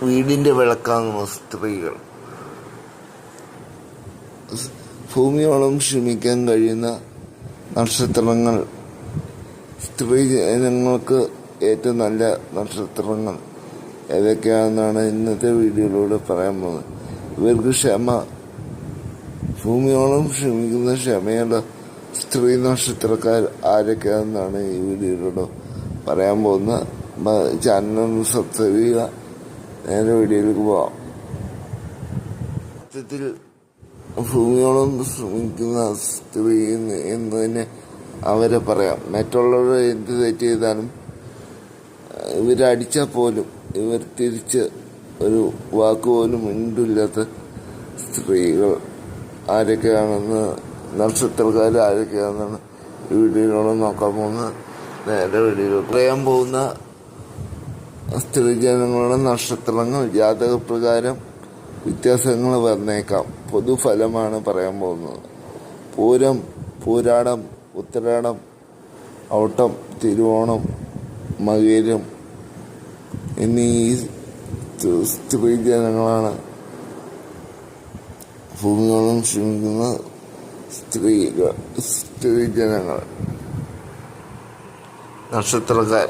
വീടിൻ്റെ വിളക്കാകുന്ന സ്ത്രീകൾ. ഭൂമിയോളം ക്ഷമിക്കാൻ കഴിയുന്ന നക്ഷത്രങ്ങൾ, സ്ത്രീ ജനങ്ങൾക്ക് ഏറ്റവും നല്ല നക്ഷത്രങ്ങൾ ഏതൊക്കെയാണെന്നാണ് ഇന്നത്തെ വീഡിയോയിലൂടെ പറയാൻ പോകുന്നത്. ഇവർക്ക് ഭൂമിയോളം ക്ഷമിക്കുന്ന ക്ഷമയുള്ള സ്ത്രീ നക്ഷത്രക്കാർ ആരൊക്കെയാണെന്നാണ് ഈ വീഡിയോയിലൂടെ പറയാൻ പോകുന്നത്. ചാനലൊന്ന് സബ്സ്ക്രൈബ് ചെയ്യുക. നേരെ വീഡിയോയിലേക്ക് പോവാം. സത്യത്തിൽ ഭൂമിയോളം ശ്രമിക്കുന്ന സ്ത്രീ എന്നതിനെ അവരെ പറയാം. മറ്റുള്ളവർ എന്ത് തെറ്റ് ചെയ്താലും ഇവരടിച്ചാൽ പോലും ഇവർ തിരിച്ച് ഒരു വാക്കുപോലും മിണ്ടില്ലാത്ത സ്ത്രീകൾ ആരൊക്കെയാണെന്ന്, നക്ഷത്രക്കാർ ആരൊക്കെയാണെന്നാണ് ഈ വീഡിയോയിലൂടെ നോക്കാൻ പോകുന്നത്. നേരെ വീഡിയോയിൽ പറയാൻ പോകുന്ന സ്ത്രീജനങ്ങളുടെ നക്ഷത്രങ്ങൾ ജാതകപ്രകാരം വ്യത്യാസങ്ങൾ വന്നേക്കാം. പൊതുഫലമാണ് പറയാൻ പോകുന്നത്. പൂരം, പൂരാടം, ഉത്തരാടം, ഔട്ടം, തിരുവോണം, മകരം എന്നീ സ്ത്രീജനങ്ങളാണ് ഭൂമിയോളം ക്ഷമിക്കുന്ന സ്ത്രീജനങ്ങൾ, നക്ഷത്രക്കാർ.